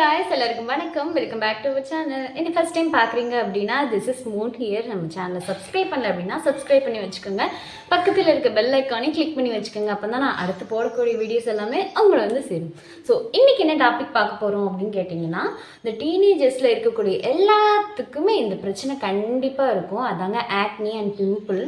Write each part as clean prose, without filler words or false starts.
guys, எல்லாருக்கும் வணக்கம். Welcome back to our channel. இந்த ஃபர்ஸ்ட் டைம் பார்க்குறீங்க அப்படின்னா திஸ் இஸ் மூன் ஹியர். நம்ம சேனலை சப்ஸ்கிரைப் பண்ணல அப்படின்னா சப்ஸ்கிரைப் பண்ணி வச்சுக்கோங்க. பக்கத்தில் இருக்க பெல் ஐக்கானே கிளிக் பண்ணி வச்சுக்கோங்க. அப்போ தான் நான் அடுத்து போடக்கூடிய வீடியோஸ் எல்லாமே உங்களை வந்து சேரும். ஸோ இன்றைக்கி என்ன டாபிக் பார்க்க போகிறோம் அப்படின்னு கேட்டிங்கன்னா, இந்த டீனேஜர்ஸில் இருக்கக்கூடிய எல்லாத்துக்குமே இந்த பிரச்சனை கண்டிப்பாக இருக்கும். அதாங்க ஆக்னி அண்ட் பிம்பிள்.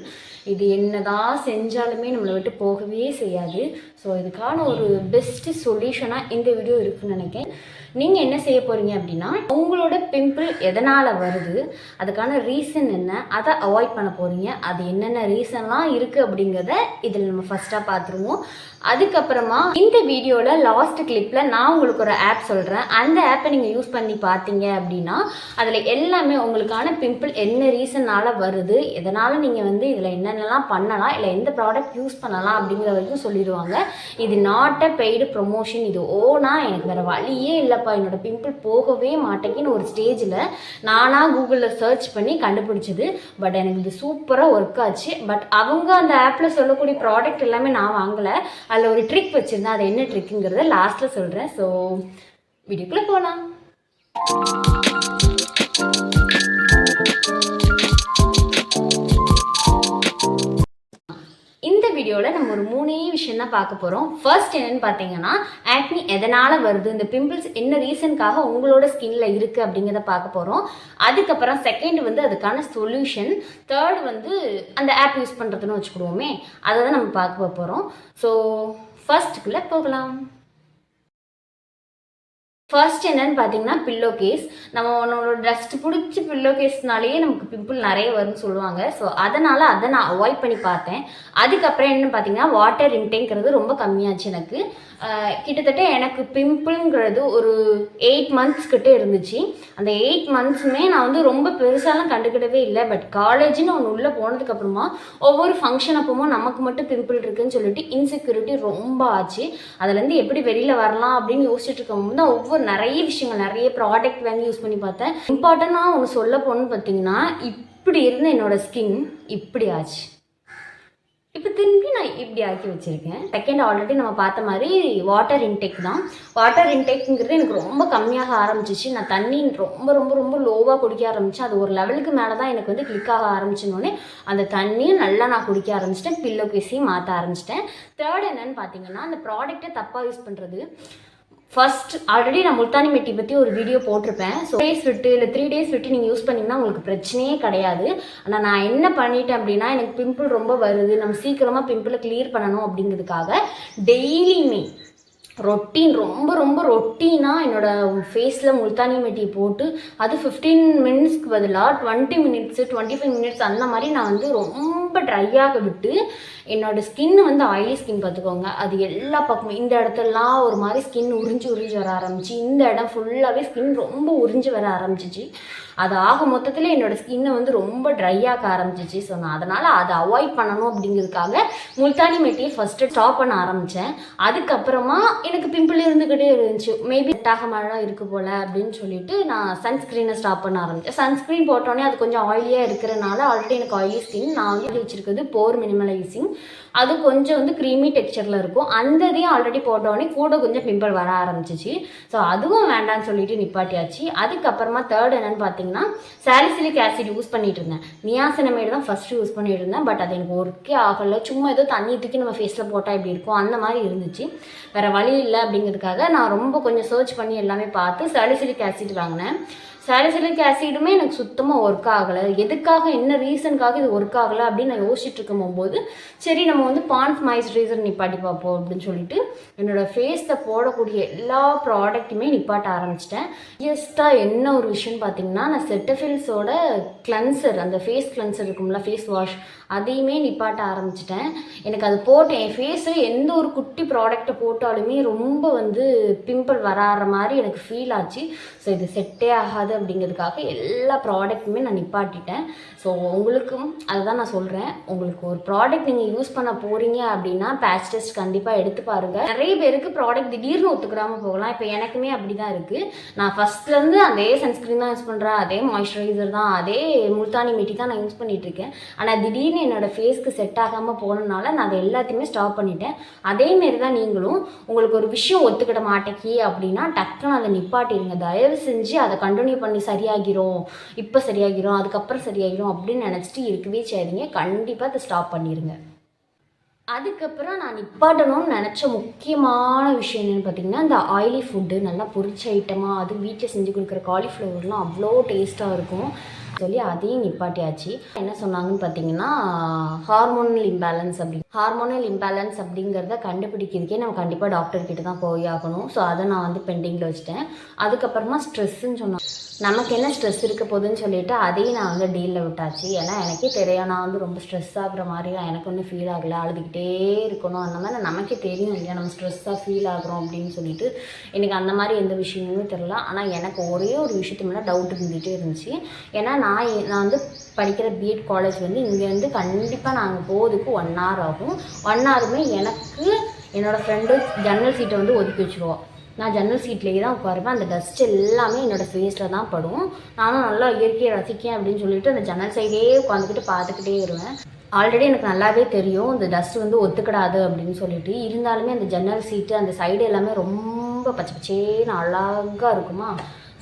இது என்னதான் செஞ்சாலுமே நம்மளை விட்டு போகவே செய்யாது. ஸோ இதுக்கான ஒரு பெஸ்ட்டு சொல்யூஷனாக இந்த வீடியோ இருக்குன்னு நினைக்கிறேன். நீங்கள் என்ன செய்ய போகிறீங்க அப்படின்னா, உங்களோட பிம்பிள் எதனால் வருது, அதுக்கான ரீசன் என்ன, அதை அவாய்ட் பண்ண போகிறீங்க. அது என்னென்ன ரீசன்லாம் இருக்குது அப்படிங்கிறத இதில் நம்ம ஃபஸ்ட்டாக பார்த்துருவோம். அதுக்கப்புறமா இந்த வீடியோவில் லாஸ்ட் கிளிப்பில் நான் உங்களுக்கு ஒரு ஆப் சொல்கிறேன். அந்த ஆப்பை நீங்கள் யூஸ் பண்ணி பார்த்தீங்க அப்படின்னா அதில் எல்லாமே உங்களுக்கான பிம்பிள் என்ன ரீசனால் வருது, எதனால் நீங்கள் வந்து இதில் என்னென்னலாம் பண்ணலாம், இல்லை எந்த ப்ராடக்ட் யூஸ் பண்ணலாம் அப்படிங்கிற வரைக்கும் சொல்லிடுவாங்க. இது நாட் அ பெய்டு ப்ரொமோஷன். இது ஓனாக எனக்கு வேறு வழியே இல்லைப்பா, என்னோட பிம்பிள் போகவே மாட்டேங்குன்னு ஒரு ஸ்டேஜில் நானாக கூகுளில் சர்ச் பண்ணி கண்டுபிடிச்சது. பட் எனக்கு இது சூப்பராக ஒர்க் ஆச்சு. பட் அவங்க அந்த ஆப்பில் சொல்லக்கூடிய ப்ராடக்ட் எல்லாமே நான் வாங்கலை. அதில் ஒரு ட்ரிக் வச்சுருந்தேன். அது என்ன ட்ரிக்குங்கிறத லாஸ்ட்டில் சொல்கிறேன். ஸோ வீடியோக்குள்ளே போகலாம். இந்த வீடியோவில் நம்ம ஒரு 3 விஷயம் தான் பார்க்க போகிறோம். ஃபர்ஸ்ட் என்னென்னு பார்த்தீங்கன்னா, ஆக்னி எதனால் வருது, இந்த பிம்பிள்ஸ் என்ன ரீசனுக்காக உங்களோட ஸ்கின்ல இருக்குது அப்படிங்கிறத பார்க்க போகிறோம். அதுக்கப்புறம் செகண்ட் வந்து அதுக்கான சொல்யூஷன். தேர்ட் வந்து அந்த ஆப் யூஸ் பண்ணுறதுன்னு வச்சுக்கிடுவோமே, அதை தான் நம்ம பார்க்க போகிறோம். ஸோ ஃபர்ஸ்ட்டுக்குள்ளே போகலாம். ஃபர்ஸ்ட் என்னன்னு பார்த்தீங்கன்னா, பில்லோ கேஸ். நம்ம நம்மளோட டஸ்ட் பிடிச்சி பில்லோ கேஸ்னாலேயே நமக்கு பிம்பிள் நிறைய வரும்னு சொல்லுவாங்க. ஸோ அதனால் அதை நான் அவாய்ட் பண்ணி பார்த்தேன். அதுக்கப்புறம் என்னென்னு பார்த்தீங்கன்னா, வாட்டர் இன்டேக்ங்கிறது ரொம்ப கம்மியாச்சு எனக்கு. கிட்டத்தட்ட எனக்கு பிம்பிள்ங்கிறது ஒரு 8 months கிட்டே இருந்துச்சு. அந்த 8 monthsமே நான் வந்து ரொம்ப பெருசாலாம் கண்டுக்கிடவே இல்லை. பட் காலேஜ்னு ஒன்று உள்ளே போனதுக்கப்புறமா ஒவ்வொரு ஃபங்க்ஷன் அப்பவும் நமக்கு மட்டும் பிம்பிள் இருக்குதுன்னு சொல்லிட்டு இன்செக்யூரிட்டி ரொம்ப ஆச்சு. அதுலேருந்து எப்படி வெளியில் வரலாம் அப்படின்னு யோசிச்சுட்டு இருக்கும்போது தான் நிறைய விஷயங்கள், நிறைய ப்ராடக்ட் வாங்கி யூஸ் பண்ணி பார்த்தேன். இம்பார்ட்டண்ட்டாக ஒன்று சொல்ல போகணுன்னு பார்த்தீங்கன்னா, இப்படி இருந்த என்னோட ஸ்கின் இப்படி ஆச்சு. இப்போ திரும்பி நான் இப்படி ஆக்கி வச்சுருக்கேன். செகண்ட் ஆல்ரெடி நம்ம பார்த்த மாதிரி வாட்டர் இன்டேக் தான். வாட்டர் இன்டேக்குங்கிறது எனக்கு ரொம்ப கம்மியாக ஆரம்பிச்சிச்சு. நான் தண்ணி ரொம்ப ரொம்ப ரொம்ப லோவாக குடிக்க ஆரம்பித்தேன். அது ஒரு லெவலுக்கு மேலே தான் எனக்கு வந்து கிளிக் ஆக ஆரம்பிச்சினோடனே அந்த தண்ணியும் நல்லா நான் குடிக்க ஆரம்பிச்சிட்டேன். பில்லோ கேஸையும் மாற்ற ஆரம்பிச்சிட்டேன். தேர்ட் என்னென்னு பார்த்தீங்கன்னா, அந்த ப்ராடக்ட்டை தப்பாக யூஸ் பண்ணுறது. ஃபர்ஸ்ட் ஆல்ரெடி நான் முல்தானி மெட்டி பற்றி ஒரு வீடியோ போட்டிருப்பேன். ஸோ டேஸ் விட்டு இல்லை 3 days விட்டு நீங்கள் யூஸ் பண்ணிங்கன்னா உங்களுக்கு பிரச்சனையே கிடையாது. ஆனால் நான் என்ன பண்ணிட்டேன் அப்படின்னா, எனக்கு பிம்பிள் ரொம்ப வருது, நம்ம சீக்கிரமாக பிம்பிளை கிளியர் பண்ணணும் அப்படிங்கிறதுக்காக டெய்லியுமே ரொட்டீன் ரொம்ப ரொம்ப ரொட்டீனாக என்னோடய ஃபேஸில் முல்தானி மெட்டி போட்டு அது 15 minutesக்கு பதிலாக 20 minutes 25 minutes அந்த மாதிரி நான் வந்து ரொம்ப ட்ரையாக விட்டு என்னோடய ஸ்கின் வந்து ஆயிலி ஸ்கின் பார்த்துக்கோங்க. அது எல்லா பக்கமும் இந்த இடத்துலலாம் ஒரு மாதிரி ஸ்கின் உறிஞ்சி வர ஆரம்பிச்சு, இந்த இடம் ஃபுல்லாகவே ஸ்கின் ரொம்ப உறிஞ்சி வர ஆரம்பிச்சிச்சு. அது ஆக மொத்தத்தில் என்னோடய ஸ்கின்னை வந்து ரொம்ப ட்ரையாக ஆரம்பிச்சிச்சு. ஸோ நான் அதனால் அதை அவாய்ட் பண்ணணும் அப்படிங்கிறதுக்காக முல்தானி மெட்டியை ஃபஸ்ட்டு ஸ்டாப் பண்ண ஆரம்பித்தேன். அதுக்கப்புறமா எனக்கு பிம்பிள் இருந்துக்கிட்டே இருந்துச்சு. மேபி செட்டாக மழை இருக்குது போல் அப்படின்னு சொல்லிட்டு நான் சன்ஸ்க்ரீனை ஸ்டாப் பண்ண ஆரம்பித்தேன். சன்ஸ்க்ரீன் போட்டோன்னே அது கொஞ்சம் ஆயிலியாக இருக்கிறனால, ஆல்ரெடி எனக்கு ஆயிலி ஸ்கின், நான் வந்து வச்சுருக்குது போர் மினிமலைசிங். அது கொஞ்சம் வந்து க்ரீமி டெக்ஸ்சரில் இருக்கும். அந்த இதையும் ஆல்ரெடி போட்டோடனே கூட கொஞ்சம் பிம்பிள் வர ஆரம்பிச்சிச்சு. ஸோ அதுவும் வேண்டான்னு சொல்லிட்டு நிப்பாட்டியாச்சு. அதுக்கப்புறமா தேர்ட் என்னென்னு பார்த்தீங்கன்னா, சாலிசிலிக் ஆசிட் யூஸ் பண்ணிட்டு இருந்தேன். நியாசினமைடு தான் ஃபஸ்ட்டு யூஸ் பண்ணிட்டு இருந்தேன். பட் அது எனக்கு ஒர்க்கே ஆகலை. சும்மா ஏதோ தண்ணி தூக்கி நம்ம ஃபேஸில் போட்டால் எப்படி இருக்கும் அந்த மாதிரி இருந்துச்சு. வேறு வழி இல்லை அப்படிங்கிறதுக்காக நான் ரொம்ப கொஞ்சம் சர்ச் பண்ணி எல்லாமே பார்த்து சாலிசிலிக் ஆசிட் வாங்கினேன். சாலிசிலிக் ஆசிடுமே எனக்கு சுத்தமாக ஒர்க் ஆகலை. எதுக்காக, என்ன ரீசனுக்காக இது ஒர்க் ஆகலை அப்படின்னு நான் யோசிச்சுட்டு இருக்கும்போது, சரி நம்ம வந்து பாண்ட்ஸ் மாய்ஸ்சரைசர் நிப்பாட்டி பார்ப்போம் அப்படின்னு சொல்லிட்டு என்னோடய ஃபேஸில் போடக்கூடிய எல்லா ப்ராடக்ட்டுமே நிப்பாட்ட ஆரம்பிச்சிட்டேன். ஜஸ்ட்டாக என்ன ஒரு விஷயம்னு பார்த்தீங்கன்னா, நான் செட்டஃபில்ஸோட கிளன்சர், அந்த ஃபேஸ் கிளன்சர் இருக்கும்ல, ஃபேஸ் வாஷ், அதையுமே நிப்பாட்ட ஆரம்பிச்சிட்டேன். எனக்கு அது போட்டு என் ஃபேஸில் எந்த ஒரு குட்டி ப்ராடக்டை போட்டாலுமே ரொம்ப வந்து பிம்பிள் வராற மாதிரி எனக்கு ஃபீல் ஆச்சு. ஸோ இது செட்டே ஆகாது ஆகாது அப்படிங்கிறதுக்காக எல்லா ப்ராடக்ட்டுமே நான் நிப்பாட்டிட்டேன். ஸோ உங்களுக்கும் அதுதான் நான் சொல்கிறேன். உங்களுக்கு ஒரு ப்ராடக்ட் நீங்கள் யூஸ் பண்ண போகிறீங்க அப்படின்னா பேட்ச் டெஸ்ட் கண்டிப்பாக எடுத்து பாருங்கள். நிறைய பேருக்கு ப்ராடக்ட் திடீர்னு ஒத்துக்கிறாமல் போகலாம். இப்போ எனக்குமே அப்படி தான் இருக்குது. நான் ஃபஸ்ட்லேருந்து அதே சன்ஸ்க்ரீன் தான் யூஸ் பண்ணுறேன், அதே மாய்ஸ்சரைசர் தான், அதே முல்தானி மெட்டி தான் நான் யூஸ் பண்ணிகிட்ருக்கேன். ஆனால் திடீர்னு என்னோடய ஃபேஸ்க்கு செட் ஆகாமல் போனதுனால நான் அதை எல்லாத்தையுமே ஸ்டாப் பண்ணிட்டேன். அதேமாரி தான் நீங்களும் உங்களுக்கு ஒரு விஷயம் ஒத்துக்கிட மாட்டேக்கி அப்படின்னா டக்குன்னு அதை நிப்பாட்டிடுங்க. தயவு செஞ்சு அதை கண்டினியூ பண்ணி சரியாகிரும், இப்போ சரியாகிரும், அதுக்கப்புறம் சரியாகிரும் அப்படின்னு நினச்சிட்டு இருக்கவே செய்யாதீங்க. கண்டிப்பாக அதை ஸ்டாப் பண்ணிடுங்க. அதுக்கப்புறம் நான் நிப்பாட்டணும்னு நினச்ச முக்கியமான விஷயம் என்னென்னு பார்த்தீங்கன்னா, இந்த ஆயிலி ஃபுட்டு நல்லா பொரிச்ச ஐட்டமாக, அது வீட்டில் செஞ்சு கொடுக்குற காலிஃப்ளவர்லாம் அவ்வளோ டேஸ்ட்டாக இருக்கும் சொல்லி அதையும் நிப்பாட்டியாச்சு. என்ன சொன்னாங்கன்னு பார்த்தீங்கன்னா, ஹார்மோனல் இம்பேலன்ஸ் அப்படிங்கிறத கண்டுபிடிக்கிறதுக்கே நம்ம கண்டிப்பாக டாக்டர்கிட்ட தான் போய் ஆகணும். ஸோ அதை நான் வந்து பெண்டிங்கில் வச்சுட்டேன். அதுக்கப்புறமா ஸ்ட்ரெஸ்ஸுன்னு சொன்னாங்க. நமக்கு என்ன ஸ்ட்ரெஸ் இருக்க போகுதுன்னு சொல்லிவிட்டு அதையும் நான் வந்து டீலில் விட்டாச்சு. ஏன்னா எனக்கே தெரியும், நான் வந்து ரொம்ப ஸ்ட்ரெஸ் ஆகுற மாதிரிலாம் எனக்கு ஒன்றும் ஃபீல் ஆகலை. அழுதுகிட்டே இருக்கணும் அந்த மாதிரி நமக்கே தெரியும் இல்லையா, நம்ம ஸ்ட்ரெஸ்ஸாக ஃபீல் ஆகிறோம் அப்படின்னு சொல்லிட்டு. எனக்கு அந்த மாதிரி எந்த விஷயமுமே தெரில. ஆனால் எனக்கு ஒரே ஒரு விஷயத்து மேலே டவுட் இருந்துகிட்டே இருந்துச்சு. ஏன்னா நான் வந்து படிக்கிற பிஎட் காலேஜ் வந்து இங்கேருந்து கண்டிப்பாக நாங்கள் போகிறதுக்கு 1 hour ஆகும். 1 hourமே எனக்கு என்னோடய ஃப்ரெண்டு ஜன்னல் சீட்டை வந்து ஒதுக்கி வச்சுருவோம். நான் ஜன்னல் சீட்லேயே தான் உட்காருவேன். அந்த டஸ்ட் எல்லாமே என்னோடய ஃபேஸில் தான் படும். நானும் நல்லா இயற்கையை ரசிக்கேன் அப்படின்னு சொல்லிட்டு அந்த ஜன்னல் சைடே உட்காந்துக்கிட்டு பார்த்துக்கிட்டே வருவேன். ஆல்ரெடி எனக்கு நல்லாவே தெரியும் இந்த டஸ்ட் வந்து ஒத்துக்கிடாது அப்படின்னு சொல்லிட்டு. இருந்தாலுமே அந்த ஜன்னல் சீட்டு அந்த சைடு எல்லாமே ரொம்ப பச்சை பச்சேன்னு அழகாக இருக்குமா.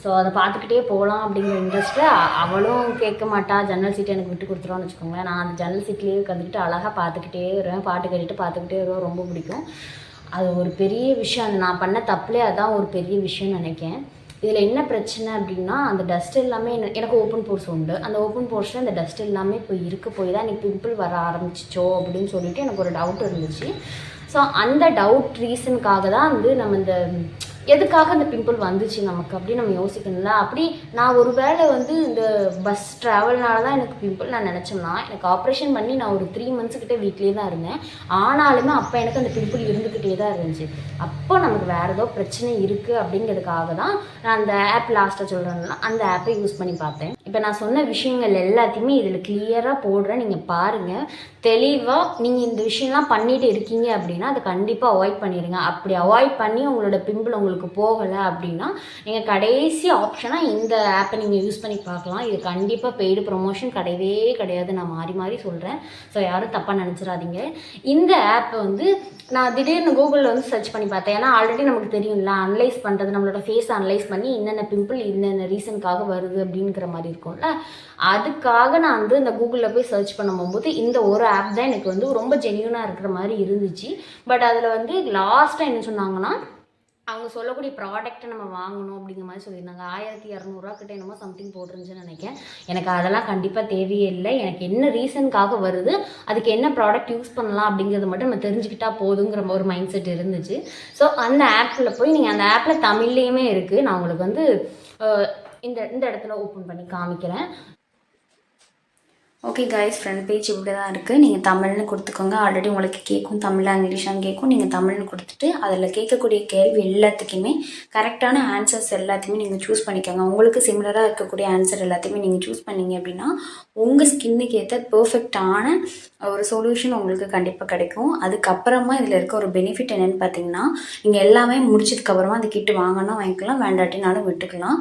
ஸோ அதை பார்த்துக்கிட்டே போகலாம் அப்படிங்கிற இன்ட்ரெஸ்ட்டு அவளும் கேட்க மாட்டா. ஜன்னல் சீட்டை எனக்கு விட்டு கொடுத்துருவான்னு வச்சுக்கோங்களேன். நான் அந்த ஜன்னல் சீட்லேயே உட்காந்துக்கிட்டு அழகாக பார்த்துக்கிட்டே வருவேன். பாட்டு கேட்டுட்டு பார்த்துக்கிட்டே வருவேன். ரொம்ப பிடிக்கும். அது ஒரு பெரிய விஷயம். அது நான் பண்ண தப்புலேயே அதான் ஒரு பெரிய விஷயம்னு நினைக்கிறேன். இதில் என்ன பிரச்சனை அப்படின்னா, அந்த டஸ்ட் எல்லாமே எனக்கு ஓப்பன் போர்ஸ் உண்டு. அந்த ஓப்பன் போர்ஸில் அந்த டஸ்ட் எல்லாமே இப்போ போய் தான் எனக்கு பிம்பிள் வர ஆரம்பிச்சிச்சோ அப்படின்னு சொல்லிட்டு எனக்கு ஒரு டவுட் இருந்துச்சு. ஸோ அந்த டவுட் ரீசனுக்காக தான் வந்து நம்ம இந்த எதுக்காக அந்த பிம்பிள் வந்துச்சு நமக்கு அப்படின்னு நம்ம யோசிக்கணும்ல. அப்படி நான் ஒரு வேளை வந்து இந்த பஸ் ட்ராவல்னால தான் எனக்கு பிம்பிள் நான் நினச்சோம்னா, எனக்கு ஆப்ரேஷன் பண்ணி நான் ஒரு 3 months கிட்டே வீட்லேயே தான் இருந்தேன். ஆனாலுமே அப்போ எனக்கு அந்த பிம்பிள் இருந்துக்கிட்டே தான் இருந்துச்சு. அப்போ நமக்கு வேறு ஏதோ பிரச்சனை இருக்குது அப்படிங்கிறதுக்காக தான் நான் அந்த ஆப் லாஸ்ட்டாக சொல்கிறேன்னா அந்த ஆப்பை யூஸ் பண்ணி பார்த்தேன். இப்போ நான் சொன்ன விஷயங்கள் எல்லாத்தையுமே இதில் கிளியராக போடுறேன். நீங்கள் பாருங்கள் தெளிவாக. நீங்கள் இந்த விஷயம்லாம் பண்ணிட்டு இருக்கீங்க அப்படின்னா அதை கண்டிப்பாக அவாய்ட் பண்ணிடுங்க. அப்படி அவாய்ட் பண்ணி உங்களோட பிம்பிள் உங்களுக்கு போகலை அப்படின்னா நீங்கள் கடைசி ஆப்ஷனாக இந்த ஆப்பை நீங்கள் யூஸ் பண்ணி பார்க்கலாம். இது கண்டிப்பாக பெய்டு ப்ரொமோஷன் கிடையவே கிடையாது. நான் மாறி மாறி சொல்கிறேன். ஸோ யாரும் தப்பாக நினச்சிடாதீங்க. இந்த ஆப்பை வந்து நான் திடீர்னு கூகுளில் வந்து சர்ச் பண்ணி பார்த்தேன். ஏன்னா ஆல்ரெடி நமக்கு தெரியும்ல, அனலைஸ் பண்ணுறது, நம்மளோட ஃபேஸை அனலைஸ் பண்ணி என்னென்ன பிம்பிள் என்னென்ன ரீசனுக்காக வருது அப்படிங்கிற மாதிரி இருக்கும்ல. அதுக்காக நான் வந்து இந்த கூகுளில் போய் சர்ச் பண்ணும்போது இந்த ஒரு ஆப் தான் எனக்கு வந்து ரொம்ப ஜென்யூனாக இருக்கிற மாதிரி இருந்துச்சு. பட் அதில் வந்து லாஸ்ட்டாக என்ன சொன்னாங்கன்னா, அவங்க சொல்லக்கூடிய ப்ராடக்ட்டை நம்ம வாங்கணும் அப்படிங்கிற மாதிரி சொல்லியிருந்தாங்க. 1200 கிட்ட என்னமோ சம்திங் போட்டுருந்துச்சுன்னு நினைக்கிறேன். எனக்கு அதெல்லாம் கண்டிப்பாக தேவையே இல்லை. எனக்கு என்ன ரீசனுக்காக வருது, அதுக்கு என்ன ப்ராடக்ட் யூஸ் பண்ணலாம் அப்படிங்கிறத மட்டும் நம்ம தெரிஞ்சுக்கிட்டா போதுங்கிற ஒரு மைண்ட் செட் இருந்துச்சு. ஸோ அந்த ஆப்பில் போய் நீங்கள் அந்த ஆப்பில் தமிழ்லேயுமே இருக்குது. நான் உங்களுக்கு வந்து இந்த இடத்துல ஓப்பன் பண்ணி காமிக்கிறேன். ஓகே கைஸ், ஃப்ரண்ட் பேஜ் இப்படி தான் இருக்குது. நீங்கள் தமிழ்னு கொடுத்துக்கோங்க. ஆல்ரெடி உங்களுக்கு கேட்கும் தமிழா இங்கிலீஷான்னு கேட்கும். நீங்கள் தமிழ்னு கொடுத்துட்டு அதில் கேட்கக்கூடிய கேள்வி எல்லாத்துக்குமே கரெக்டான ஆன்சர்ஸ் எல்லாத்தையுமே நீங்கள் சூஸ் பண்ணிக்கோங்க. உங்களுக்கு சிமிலராக இருக்கக்கூடிய ஆன்சர் எல்லாத்தையுமே நீங்கள் சூஸ் பண்ணிங்க அப்படின்னா உங்கள் ஸ்கின்னுக்கு ஏற்ற பெர்ஃபெக்டான ஒரு சொல்யூஷன் உங்களுக்கு கண்டிப்பாக கிடைக்கும். அதுக்கப்புறமா இதில் இருக்க ஒரு பெனிஃபிட் என்னென்னு பார்த்தீங்கன்னா, நீங்கள் எல்லாமே முடிச்சதுக்கப்புறமா அந்த கிட்டு வாங்கினா வாங்கிக்கலாம், வேண்டாட்டினாலும் விட்டுக்கலாம்.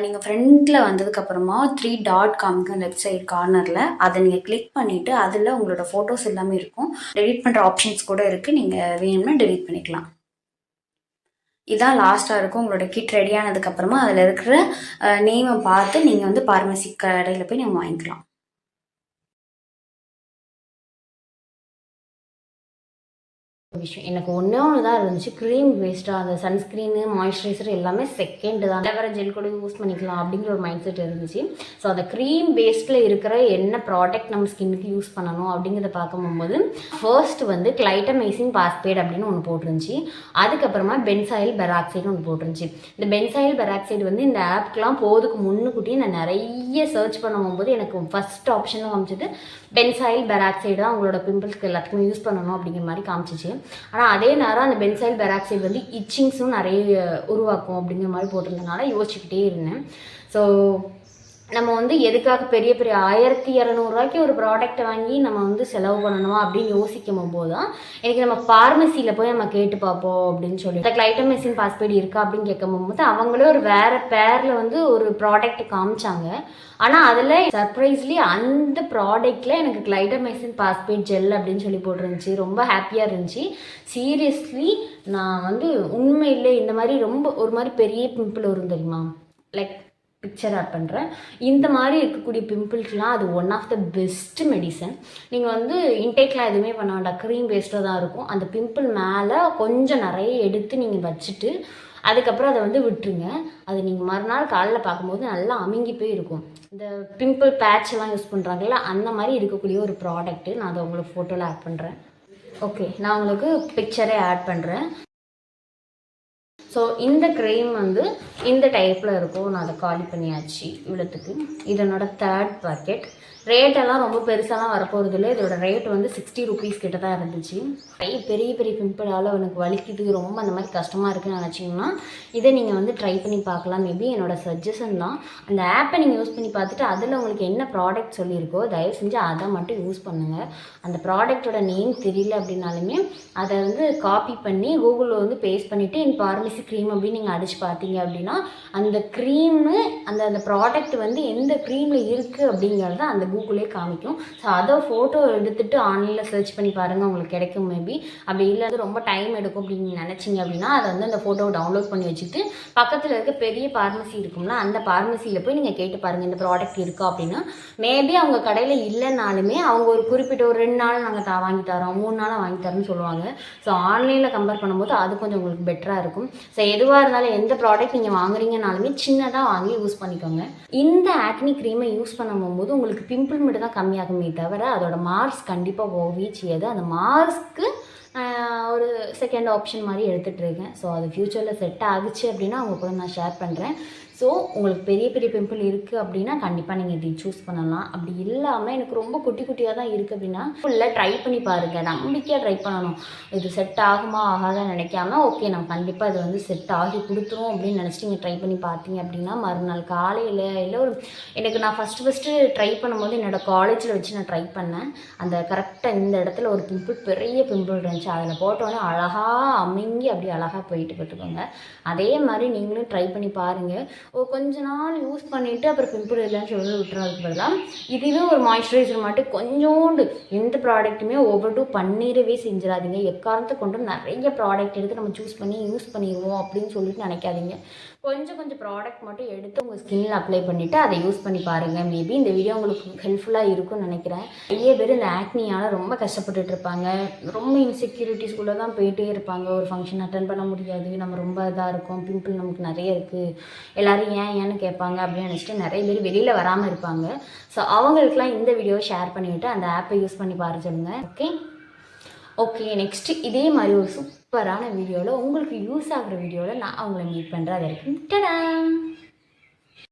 நீங்கள் ஃப்ரண்ட்டில் வந்ததுக்கப்புறமா 3 டாட் காமிக்கும் லெஃப்ட் சைடு கார்னரில். அதை நீங்கள் கிளிக் பண்ணிவிட்டு அதில் உங்களோட ஃபோட்டோஸ் எல்லாமே இருக்கும். டெலிட் பண்ணுற ஆப்ஷன்ஸ் கூட இருக்குது. நீங்கள் வேணும்னா டெலிட் பண்ணிக்கலாம். இதான் லாஸ்ட்டாக இருக்கும். உங்களோட கிட் ரெடி ஆனதுக்கப்புறமா அதில் இருக்கிற நேமை பார்த்து நீங்கள் வந்து பார்மசி கடையில் போய் நீங்கள் வாங்கிக்கலாம். விஷயம் எனக்கு ஒன்று தான் இருந்துச்சு. க்ரீம் வேஸ்ட்டாக அந்த சன்ஸ்க்ரீனு மாய்ஸ்சரைசர் எல்லாமே செகண்ட் தான், வேறு ஜெல் கூட யூஸ் பண்ணிக்கலாம் அப்படிங்கிற ஒரு மைண்ட் செட் இருந்துச்சு. ஸோ அந்த க்ரீம் பேஸ்டில் இருக்கிற என்ன ப்ராடக்ட் நம்ம ஸ்கின்னுக்கு யூஸ் பண்ணணும் அப்படிங்கிறத பார்க்கும்போது ஃபர்ஸ்ட் வந்து கிளைட்டமைசின் பாஸ்பேட் அப்படின்னு ஒன்று போட்டிருந்துச்சு. அதுக்கப்புறமா பென்சாயில் பெராக்சைடு ஒன்று போட்டிருந்துச்சு. இந்த பென்சாயில் பெராக்சைடு வந்து இந்த ஆப்க்கெலாம் போகிறதுக்கு முன்னுக்கூட்டி நான் நிறைய சர்ச் பண்ணும்போது எனக்கு ஃபஸ்ட் ஆப்ஷனில் காமிச்சது பென்சாயில் பெராக்சைடு தான் உங்களோட பிம்பிள்ஸ்க்கு எல்லாத்துக்குமே யூஸ் பண்ணணும் அப்படிங்கிற மாதிரி காமிச்சிச்சு. ஆனால் அதே நேரம் அந்த பென்சைல் பெராக்சைடு வந்து இச்சிங்ஸும் நிறைய உருவாக்கும் அப்படிங்கிற மாதிரி போட்டிருந்தனால யோசிச்சுக்கிட்டே இருந்தேன். ஸோ நம்ம வந்து எதுக்காக பெரிய பெரிய 1200 ஒரு ப்ராடக்ட்டை வாங்கி நம்ம வந்து செலவு பண்ணணும் அப்படின்னு யோசிக்கும் போது தான் எனக்கு நம்ம ஃபார்மசியில் போய் நம்ம கேட்டு பார்ப்போம் அப்படின்னு சொல்லி கிளைட்டமைசின் பாஸ்பேட் இருக்கா அப்படின்னு கேட்கும் போது அவங்களே ஒரு வேறு பேரில் வந்து ஒரு ப்ராடக்ட் காமிச்சாங்க. ஆனால் அதில் சர்ப்ரைஸ்லி அந்த ப்ராடக்டில் எனக்கு கிளைட்டமைசின் பாஸ்பேட் ஜெல் அப்படின்னு சொல்லி போட்டிருந்துச்சு. ரொம்ப ஹாப்பியாக இருந்துச்சு. சீரியஸ்லி நான் வந்து உண்மையிலே இந்த மாதிரி ரொம்ப ஒரு மாதிரி பெரிய பிம்பிள் வரும் தெரியுமா, லைக் பிக்சர் ஆட் பண்ணுறேன், இந்த மாதிரி இருக்கக்கூடிய பிம்பிள்ஸ்லாம் அது one of the best medicine. நீங்கள் வந்து இன்டேக்லாம் எதுவுமே பண்ண வேண்டாம், க்ரீம் பேஸ்டாக தான் இருக்கும். அந்த பிம்பிள் மேலே கொஞ்சம் நிறைய எடுத்து நீங்கள் வச்சுட்டு அதுக்கப்புறம் அதை வந்து விட்டுருங்க. அது நீங்கள் மறுநாள் காலையில் பார்க்கும்போது நல்லா அமுங்கி போய் இருக்கும். இந்த பிம்பிள் பேட்ச் எல்லாம் யூஸ் பண்ணுறாங்கல்ல, அந்த மாதிரி இருக்கக்கூடிய ஒரு ப்ராடக்ட்டு. நான் அதை உங்களுக்கு ஃபோட்டோவில் ஆட் பண்ணுறேன். ஓகே, நான் உங்களுக்கு பிக்சரே ஆட் பண்ணுறேன். ஸோ இந்த க்ரீம் வந்து இந்த டைப்பில் இருக்கும். நான் அதை காலி பண்ணியாச்சு இவ்வளோத்துக்கு. இதனோட 3rd பாக்கெட். ரேட்டெல்லாம் ரொம்ப பெருசாலாம் வரப்போகிறது இல்லை. இதோட ரேட் வந்து 60 ரூபீஸ் கிட்ட தான் இருந்துச்சு. பெரிய பெரிய பிம்பிளால் எனக்கு வலிக்குது, ரொம்ப அந்த மாதிரி கஷ்டமாக இருக்குன்னு நினச்சிங்கன்னா இதை நீங்கள் வந்து ட்ரை பண்ணி பார்க்கலாம். மேபி என்னோட சஜஷன் தான். அந்த ஆப்பை நீங்கள் யூஸ் பண்ணி பார்த்துட்டு அதில் உங்களுக்கு என்ன ப்ராடக்ட் சொல்லியிருக்கோ தயவு செஞ்சு அதை மட்டும் யூஸ் பண்ணுங்கள். அந்த ப்ராடக்டோட நேம் தெரியல அப்படின்னாலுமே அதை வந்து காப்பி பண்ணி கூகுளில் வந்து பேஸ்ட் பண்ணிவிட்டு என் பார்மசி க்ரீம் அப்படின்னு நீங்கள் அடித்து பார்த்தீங்க அப்படின்னா அந்த க்ரீமு அந்த ப்ராடக்ட் வந்து எந்த க்ரீமில் இருக்குது அப்படிங்கிறத அந்த கூகுளே காமிக்கும். ஸோ அதை ஃபோட்டோ எடுத்துகிட்டு ஆன்லைனில் சர்ச் பண்ணி பாருங்கள், உங்களுக்கு கிடைக்கும். மேபி அப்படி இல்லை ரொம்ப டைம் எடுக்கும் அப்படின்னு நினச்சிங்க அப்படின்னா அதை வந்து அந்த ஃபோட்டோவை டவுன்லோட் பண்ணி வச்சுட்டு பக்கத்தில் இருக்க பெரிய பார்மசி இருக்கும்னா அந்த பார்மசியில் போய் நீங்கள் கேட்டு பாருங்கள் இந்த ப்ராடக்ட் இருக்கா அப்படின்னா. மேபி அவங்க கடையில் இல்லைனாலுமே அவங்க ஒரு குறிப்பிட்ட ஒரு 2 நாள் நாங்கள் வாங்கி தரோம், 3 நாளாக வாங்கி தரோம்னு சொல்லுவாங்க. ஸோ ஆன்லைனில் கம்பேர் பண்ணும்போது அது கொஞ்சம் உங்களுக்கு பெட்டராக இருக்கும். ஸோ எதுவாக இருந்தாலும் எந்த ப்ராடக்ட் நீங்கள் வாங்குறீங்கனாலுமே சின்னதாக வாங்கி யூஸ் பண்ணிக்கோங்க. இந்த ஆக்னி க்ரீமை யூஸ் பண்ணும்போது உங்களுக்கு பிம்பிள் மட்டும் தான் கம்மியாகுமே தவிர அதோட மார்க்ஸ் கண்டிப்பாக ஓவி செய்யாது. அந்த மார்க்ஸ்க்கு ஒரு செகண்ட் ஆப்ஷன் மாதிரி எடுத்துகிட்டு இருக்கேன். ஸோ அது ஃப்யூச்சரில் செட் ஆகுச்சு அப்படின்னா அவங்க கூட நான் ஷேர் பண்ணுறேன். ஸோ உங்களுக்கு பெரிய பெரிய பிம்பிள் இருக்குது அப்படின்னா கண்டிப்பாக நீங்கள் இதை சூஸ் பண்ணலாம். அப்படி இல்லாமல் எனக்கு ரொம்ப குட்டி குட்டியாக தான் இருக்குது அப்படின்னா ஃபுல்லாக ட்ரை பண்ணி பாருங்கள். நம்பிக்கையாக ட்ரை பண்ணணும். இது செட் ஆகுமா ஆகாதான்னு நினைக்காம ஓகே நம்ம கண்டிப்பாக இது வந்து செட் ஆகி கொடுத்துரும் அப்படின்னு நினச்சிட்டு நீங்கள் ட்ரை பண்ணி பார்த்தீங்க அப்படின்னா மறுநாள் காலையில் இல்லை ஒரு எனக்கு நான் ஃபஸ்ட்டு ட்ரை பண்ணும்போது என்னோடய காலேஜில் வச்சு நான் ட்ரை பண்ணேன். அந்த கரெக்டாக இந்த இடத்துல ஒரு பிம்பிள் பெரிய பிம்பிள் இருந்துச்சு. அதில் போட்டோன்னே அழகாக அமுங்கி அப்படி அழகாக போயிட்டு பார்த்துக்கோங்க. அதே மாதிரி நீங்களும் ட்ரை பண்ணி பாருங்கள். கொஞ்ச நாள் யூஸ் பண்ணிவிட்டு அப்புறம் பிம்பிள் இல்லைன்னு சொல்லி விட்டுறதுக்கு பதிலாக இதுவே ஒரு மாய்ஸ்சரைசர் மட்டும் கொஞ்சோண்டு எந்த ப்ராடக்ட்டுமே ஓவர் டூ பண்ணிடவே செஞ்சிடாதீங்க. எக்காரணத்தை கொண்டு நிறைய ப்ராடக்ட் எடுத்து நம்ம சூஸ் பண்ணி யூஸ் பண்ணிடுவோம் அப்படின்னு சொல்லிட்டு நினைக்காதீங்க. கொஞ்சம் ப்ராடக்ட் மட்டும் எடுத்து உங்கள் ஸ்கின்னில் அப்ளை பண்ணிவிட்டு அதை யூஸ் பண்ணி பாருங்கள். மேபி இந்த வீடியோ உங்களுக்கு ஹெல்ப்ஃபுல்லாக இருக்கும்னு நினைக்கிறேன். நிறைய பேர் இந்த ஆக்னியால் ரொம்ப கஷ்டப்பட்டுட்டு இருப்பாங்க. ரொம்ப இன்செக்யூரிட்டிஸ்குள்ளே தான் போயிட்டே இருப்பாங்க. ஒரு ஃபங்க்ஷன் அட்டன் பண்ண முடியாது, நம்ம ரொம்ப இதாக இருக்கும், பிம்பிள் நமக்கு நிறைய இருக்குது, எல்லோரும் ஏன்னு கேட்பாங்க அப்படின்னு நினச்சிட்டு நிறைய பேர் வெளியில் வராமல் இருப்பாங்க. ஸோ அவங்களுக்குலாம் இந்த வீடியோவை ஷேர் பண்ணிவிட்டு அந்த ஆப்பை யூஸ் பண்ணி பாரு சொல்லுங்கள். ஓகே நெக்ஸ்ட்டு இதே மாதிரி ஒரு சூப்பரான வீடியோவில் உங்களுக்கு யூஸ் ஆகிற வீடியோவில் நான் அவங்கள மீட் பண்ணுறேன். அது வரைக்கும் டடா.